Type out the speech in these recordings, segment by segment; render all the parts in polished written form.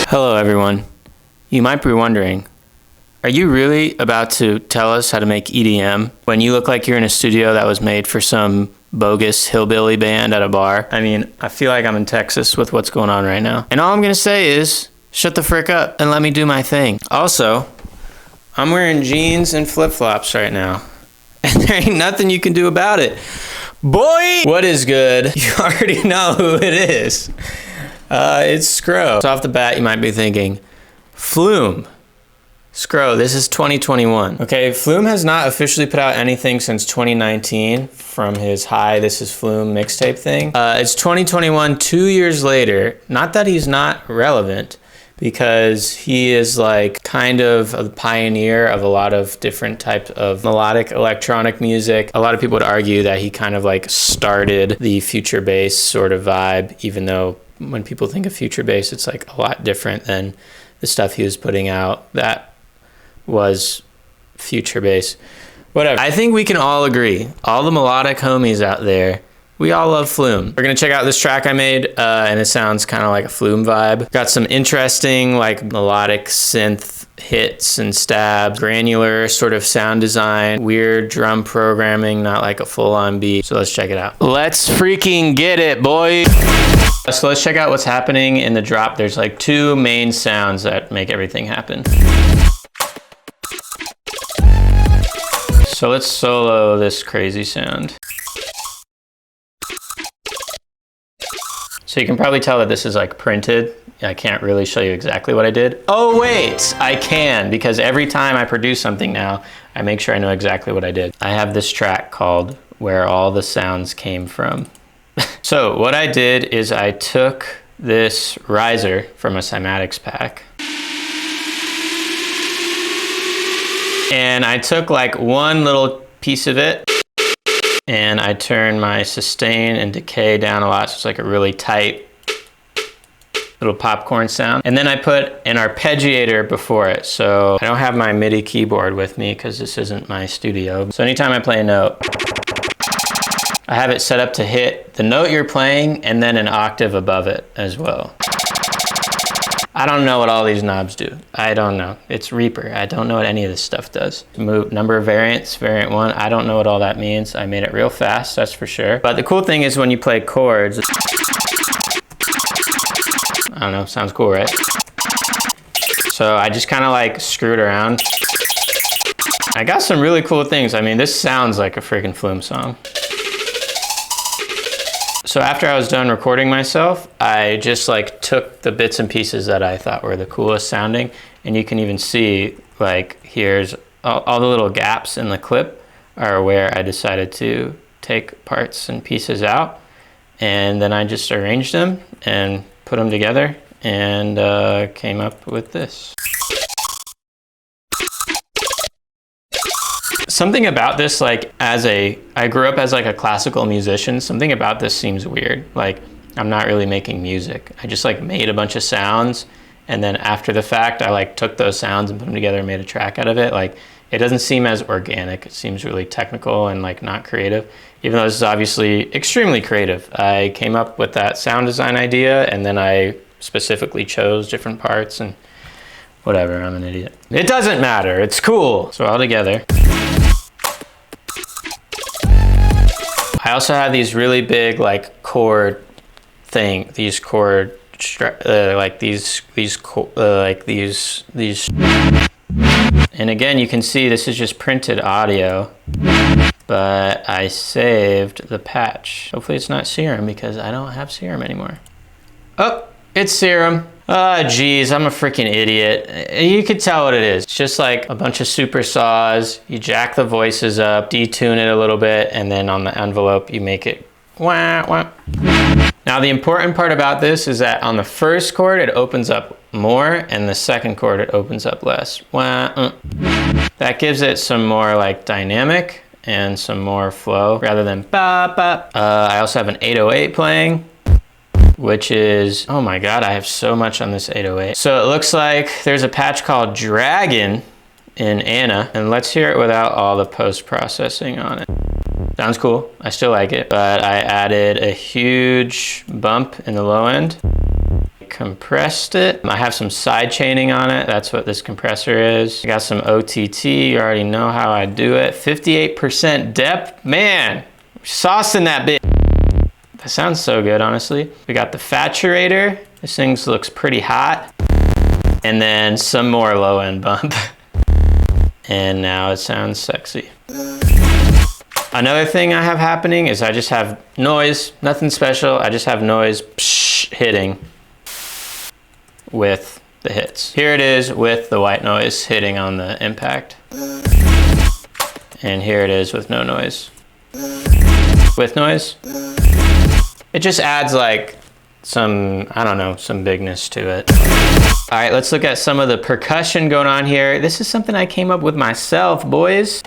Hello everyone. You might be wondering, are you really about to tell us how to make EDM when you look like you're in a studio that was made for some bogus hillbilly band at a bar? I mean, I feel like I'm in Texas with what's going on right now. And all I'm gonna say is, shut the frick up and let me do my thing. Also, I'm wearing jeans and flip-flops right now. And there ain't nothing you can do about it. Boy! What is good? You already know who it is. It's Scro. So off the bat, you might be thinking, FLUME. Scro, this is 2021. Okay, FLUME has not officially put out anything since 2019 from his Hi, This is FLUME mixtape thing. It's 2021, 2 years later. Not that he's not relevant, because he is like kind of a pioneer of a lot of different types of melodic electronic music. A lot of people would argue that he kind of like started the future bass sort of vibe, even though when people think of future bass, it's like a lot different than the stuff he was putting out that was future bass. Whatever. I think we can all agree, all the melodic homies out there, we all love FLUME. We're gonna check out this track I made, and it sounds kind of like a FLUME vibe. Got some interesting like melodic synth hits and stabs, granular sort of sound design, weird drum programming, not like a full-on beat. So let's check it out. Let's freaking get it, boy. So let's check out what's happening in the drop. There's like two main sounds that make everything happen. So let's solo this crazy sound. So you can probably tell that this is like printed. I can't really show you exactly what I did. Oh wait, I can, because every time I produce something now, I make sure I know exactly what I did. I have this track called Where All the Sounds Came From. So what I did is I took this riser from a cymatics pack, and I took like one little piece of it, and I turned my sustain and decay down a lot, so it's like a really tight little popcorn sound. And then I put an arpeggiator before it. So I don't have my MIDI keyboard with me because this isn't my studio. So anytime I play a note, I have it set up to hit the note you're playing and then an octave above it as well. I don't know what all these knobs do. I don't know. It's Reaper. I don't know what any of this stuff does. Move number of variants, variant 1. I don't know what all that means. I made it real fast, that's for sure. But the cool thing is when you play chords, I don't know, sounds cool, right? So I just kind of like screwed around. I got some really cool things. I mean, this sounds like a freaking FLUME song. So after I was done recording myself, I just like took the bits and pieces that I thought were the coolest sounding, and you can even see like here's all the little gaps in the clip are where I decided to take parts and pieces out, and then I just arranged them and put them together and came up with this. Something about this, like I grew up as like a classical musician, something about this seems weird. Like I'm not really making music. I just like made a bunch of sounds, and then after the fact, I like took those sounds and put them together and made a track out of it. Like it doesn't seem as organic. It seems really technical and like not creative, even though this is obviously extremely creative. I came up with that sound design idea, and then I specifically chose different parts and whatever, I'm an idiot. It doesn't matter, it's cool. So all together. I also have these really big like chord thing, these chord, like these. And again, you can see this is just printed audio, but I saved the patch. Hopefully it's not Serum because I don't have Serum anymore. Oh, it's Serum. Ah, geez, I'm a freaking idiot. You could tell what it is. It's just like a bunch of super saws. You jack the voices up, detune it a little bit, and then on the envelope, you make it wah, wah. Now, the important part about this is that on the first chord, it opens up more, and the second chord, it opens up less. Wah, That gives it some more like dynamic and some more flow rather than ba, ba. I also have an 808 playing, which is, oh my God, I have so much on this 808. So it looks like there's a patch called Dragon in Anna, and let's hear it without all the post-processing on it. Sounds cool, I still like it, but I added a huge bump in the low end. Compressed it. I have some side chaining on it. That's what this compressor is. I got some OTT. You already know how I do it. 58% depth. Man, sauce in that bit. That sounds so good, honestly. We got the Faturator. This thing looks pretty hot. And then some more low end bump. And now it sounds sexy. Another thing I have happening is I just have noise. Nothing special. I just have noise hitting with the hits. Here it is with the white noise hitting on the impact. And here it is with no noise. With noise. It just adds like some, I don't know, some bigness to it. All right, let's look at some of the percussion going on here. This is something I came up with myself, boys.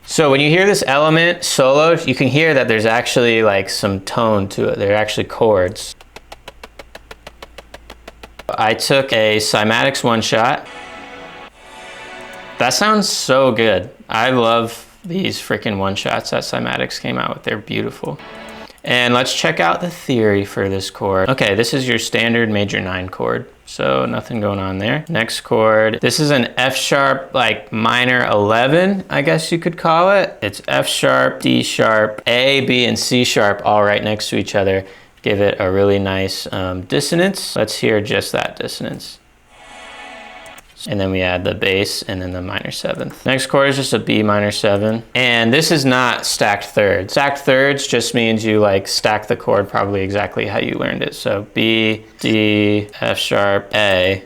So when you hear this element solo, you can hear that there's actually like some tone to it. They're actually chords. I took a Cymatics one shot. That sounds so good. I love these freaking one shots that Cymatics came out with. They're beautiful. And let's check out the theory for this chord. Okay, this is your standard major 9 chord. So nothing going on there. Next chord, this is an F sharp, like minor 11, I guess you could call it. It's F sharp, D sharp, A, B, and C sharp all right next to each other. Give it a really nice dissonance. Let's hear just that dissonance. And then we add the bass and then the minor 7th. Next chord is just a B minor 7. And this is not stacked thirds. Stacked thirds just means you like stack the chord probably exactly how you learned it. So B, D, F sharp, A.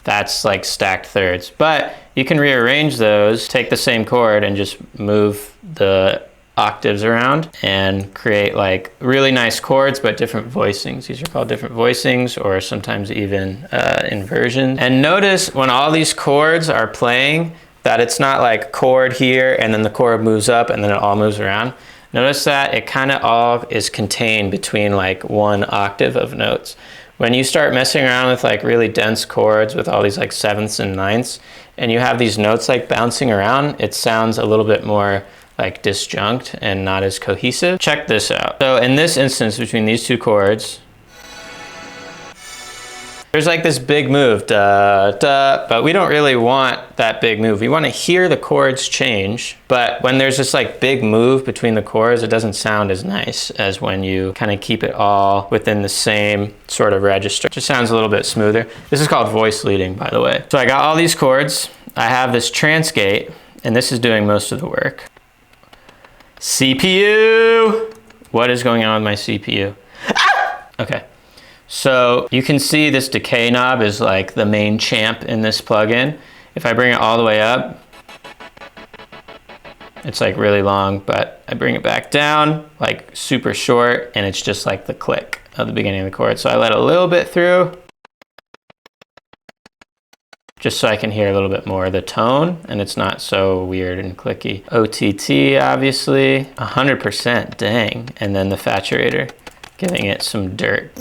That's like stacked thirds. But you can rearrange those, take the same chord and just move the octaves around and create like really nice chords but different voicings. These are called different voicings or sometimes even inversions. And notice when all these chords are playing that it's not like chord here and then the chord moves up and then it all moves around. Notice that it kind of all is contained between like one octave of notes. When you start messing around with like really dense chords with all these like 7ths and 9ths and you have these notes like bouncing around, it sounds a little bit more like disjunct and not as cohesive. Check this out. So in this instance between these two chords, there's like this big move, da, da, but we don't really want that big move. We want to hear the chords change, but when there's this like big move between the chords, it doesn't sound as nice as when you kind of keep it all within the same sort of register. It just sounds a little bit smoother. This is called voice leading, by the way. So I got all these chords. I have this transgate, and this is doing most of the work. CPU! What is going on with my CPU? Ah! Okay, so you can see this decay knob is like the main champ in this plugin. If I bring it all the way up, it's like really long, but I bring it back down, like super short, and it's just like the click of the beginning of the chord. So I let a little bit through, just so I can hear a little bit more of the tone and it's not so weird and clicky. OTT, obviously, 100%, dang. And then the Faturator, giving it some dirt.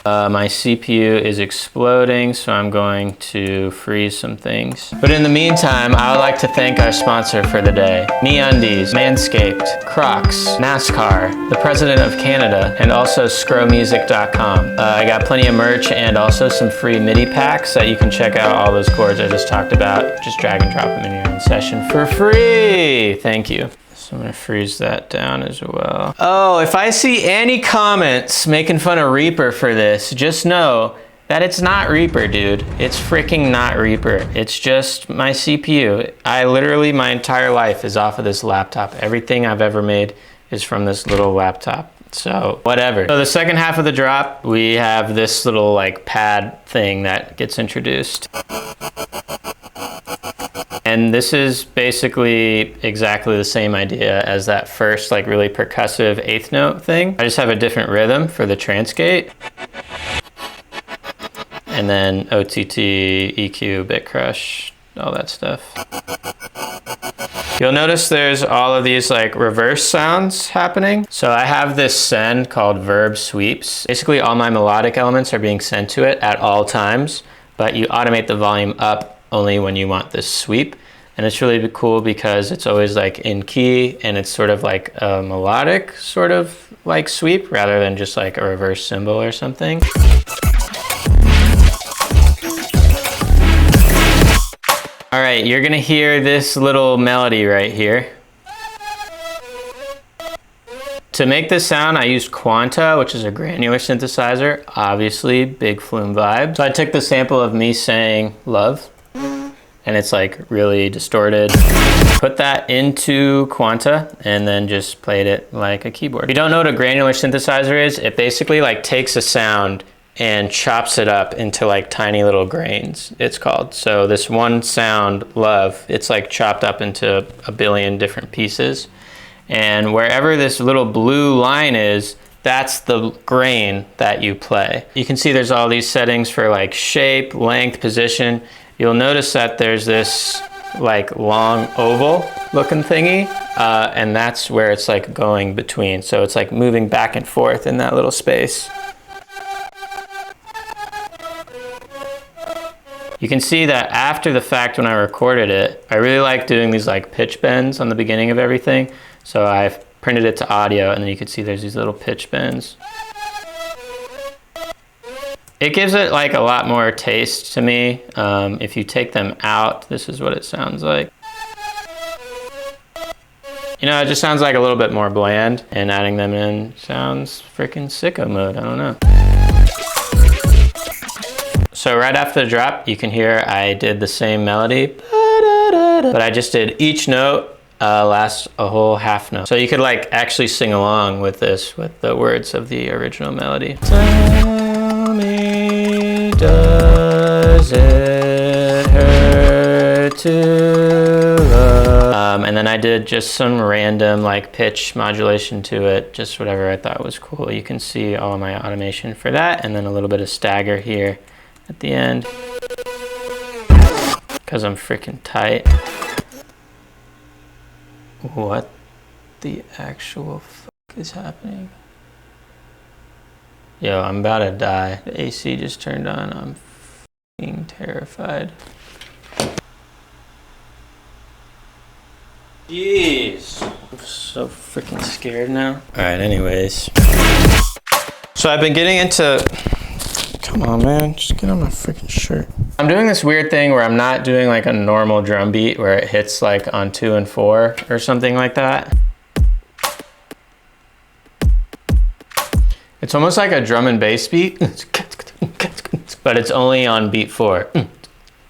My CPU is exploding, so I'm going to freeze some things. But in the meantime, I would like to thank our sponsor for the day. MeUndies, Manscaped, Crocs, NASCAR, the President of Canada, and also scromusic.com. I got plenty of merch and also some free MIDI packs that you can check out all those chords I just talked about. Just drag and drop them in your own session for free. Thank you. So I'm gonna freeze that down as well. Oh, if I see any comments making fun of Reaper for this, just know that it's not Reaper, dude. It's freaking not Reaper. It's just my CPU. I literally, my entire life is off of this laptop. Everything I've ever made is from this little laptop. So whatever. So the second half of the drop, we have this little like pad thing that gets introduced. And this is basically exactly the same idea as that first like really percussive 8th note thing. I just have a different rhythm for the transgate. And then OTT, EQ, bit crush, all that stuff. You'll notice there's all of these like reverse sounds happening. So I have this send called verb sweeps. Basically all my melodic elements are being sent to it at all times, but you automate the volume up only when you want this sweep. And it's really cool because it's always like in key, and it's sort of like a melodic sort of like sweep rather than just like a reverse cymbal or something. All right, you're gonna hear this little melody right here. To make this sound, I used Quanta, which is a granular synthesizer, obviously big Flume vibe. So I took the sample of me saying love, and it's like really distorted. Put that into Quanta and then just played it like a keyboard. If you don't know what a granular synthesizer is, it basically like takes a sound and chops it up into like tiny little grains, it's called. So this one sound, love, it's like chopped up into a billion different pieces. And wherever this little blue line is, that's the grain that you play. You can see there's all these settings for like shape, length, position. You'll notice that there's this like long oval looking thingy, and that's where it's like going between. So it's like moving back and forth in that little space. You can see that after the fact when I recorded it, I really like doing these like pitch bends on the beginning of everything. So I've printed it to audio, and then you can see there's these little pitch bends. It gives it like a lot more taste to me. If you take them out, this is what it sounds like. You know, it just sounds like a little bit more bland, and adding them in sounds freaking sicko mode, I don't know. So right after the drop, you can hear I did the same melody, but I just did each note last a whole half note. So you could like actually sing along with this, with the words of the original melody. Tell me, does it hurt to love? And then I did just some random like pitch modulation to it, just whatever I thought was cool. You can see all of my automation for that, and then a little bit of stagger here at the end, because I'm freaking tight. What the actual fuck is happening? Yo, I'm about to die. The AC just turned on. I'm fucking terrified. Jeez. I'm so freaking scared now. Alright, anyways. So I've been getting into... Come on, man, just get on my freaking shirt. I'm doing this weird thing where I'm not doing like a normal drum beat where it hits like on 2 and 4 or something like that. It's almost like a drum and bass beat, but it's only on beat 4. I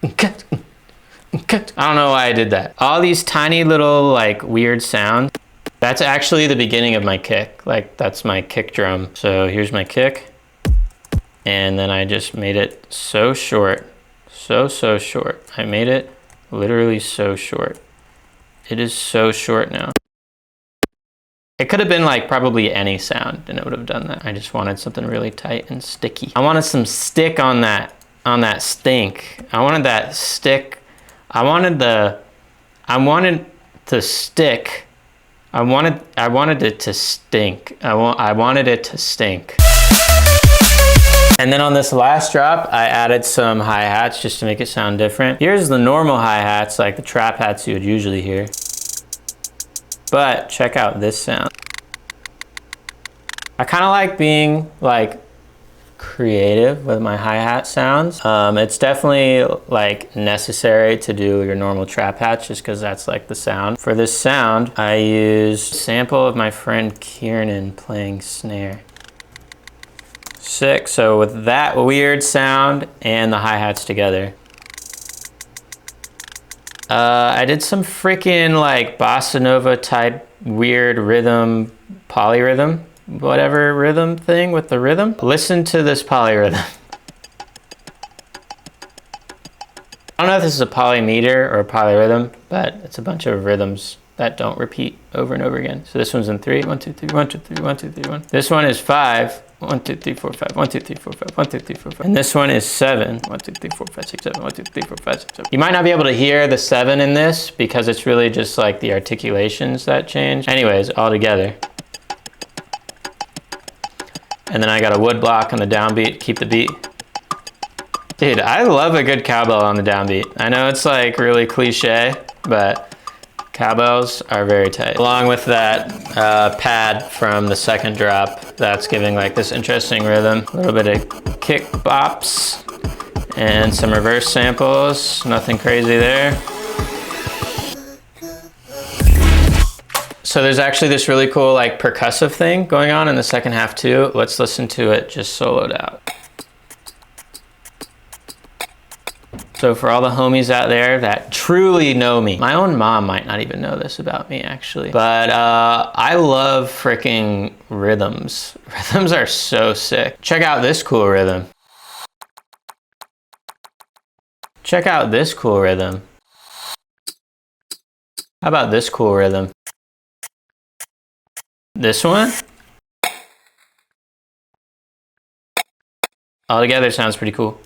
don't know why I did that. All these tiny little like weird sounds, that's actually the beginning of my kick. Like that's my kick drum. So here's my kick. And then I just made it so short, so short. I made it literally so short. It is so short now. It could have been like probably any sound and it would have done that. I just wanted something really tight and sticky. I wanted some stick on that stink. I wanted that stick. I wanted to stick. I wanted it to stink. I wanted it to stink. And then on this last drop, I added some hi-hats just to make it sound different. Here's the normal hi-hats, like the trap hats you would usually hear. But check out this sound. I kind of like being like creative with my hi-hat sounds. It's definitely like necessary to do your normal trap hats just because that's like the sound. For this sound, I used a sample of my friend Kieran playing snare. Sick. So with that weird sound and the hi-hats together, I did some freaking like bossa nova type weird rhythm, polyrhythm, whatever rhythm thing with the rhythm. Listen to this polyrhythm. I don't know if this is a polymeter or a polyrhythm, but it's a bunch of rhythms that don't repeat over and over again. So this one's in 3, 1, 2, 3, 1, 2, 3, 1, 2, 3, 1. This one is 5, 1, 2, 3, 4, 5, 1, 2, 3, 4, 5, 1, 2, 3, 4, 5. And this one is 7, 1, 2, 3, 4, 5, 6, 7, 1, 2, 3, 4, 5, 6, 7. You might not be able to hear the 7 in this because it's really just like the articulations that change. Anyways, all together. And then I got a wood block on the downbeat to keep the beat. Dude, I love a good cowbell on the downbeat. I know it's like really cliche, but cowbells are very tight. Along with that pad from the second drop, that's giving like this interesting rhythm. A little bit of kick bops and some reverse samples. Nothing crazy there. So there's actually this really cool like percussive thing going on in the second half too. Let's listen to it just soloed out. So for all the homies out there that truly know me, my own mom might not even know this about me actually, but I love freaking rhythms. Rhythms are so sick. Check out this cool rhythm. Check out this cool rhythm. How about this cool rhythm? This one? Altogether sounds pretty cool.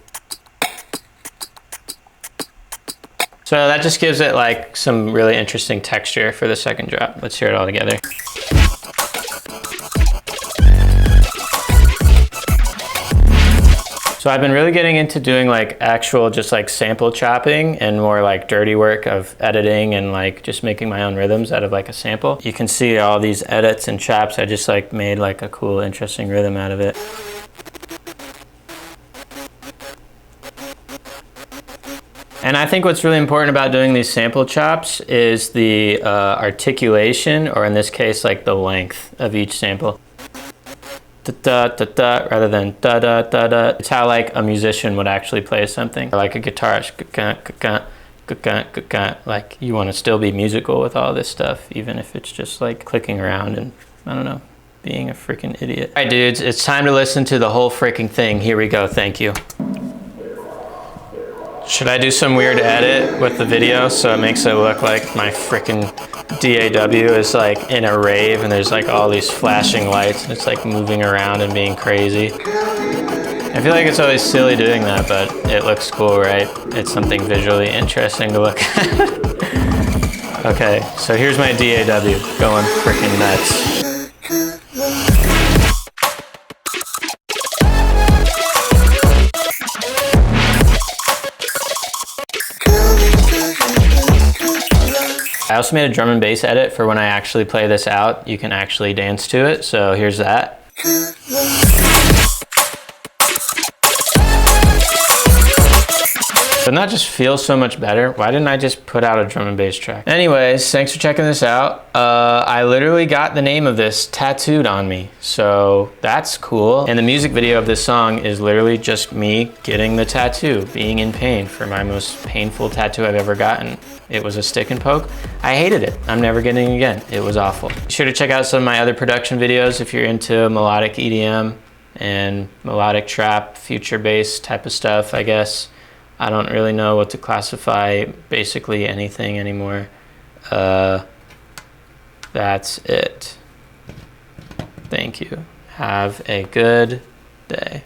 So that just gives it like some really interesting texture for the second drop. Let's hear it all together. So I've been really getting into doing like actual just like sample chopping and more like dirty work of editing and like just making my own rhythms out of like a sample. You can see all these edits and chops. I just like made like a cool, interesting rhythm out of it. And I think what's really important about doing these sample chops is the articulation, or in this case, like the length of each sample. Da, da, da, rather than da da da da. It's how like a musician would actually play something. Or like a guitarist, like you want to still be musical with all this stuff, even if it's just like clicking around and I don't know, being a freaking idiot. All right, dudes, it's time to listen to the whole freaking thing. Here we go. Thank you. Should I do some weird edit with the video so it makes it look like my freaking DAW is like in a rave and there's like all these flashing lights and it's like moving around and being crazy? I feel like it's always silly doing that, but it looks cool, right? It's something visually interesting to look at. Okay, so here's my DAW going freaking nuts. I also made a drum and bass edit for when I actually play this out. You can actually dance to it, so here's that. Doesn't that just feel so much better? Why didn't I just put out a drum and bass track? Anyways, thanks for checking this out. I literally got the name of this tattooed on me, so that's cool. And the music video of this song is literally just me getting the tattoo, being in pain for my most painful tattoo I've ever gotten. It was a stick and poke. I hated it. I'm never getting it again. It was awful. Be sure to check out some of my other production videos if you're into melodic EDM and melodic trap, future bass type of stuff, I guess. I don't really know what to classify basically anything anymore. That's it. Thank you. Have a good day.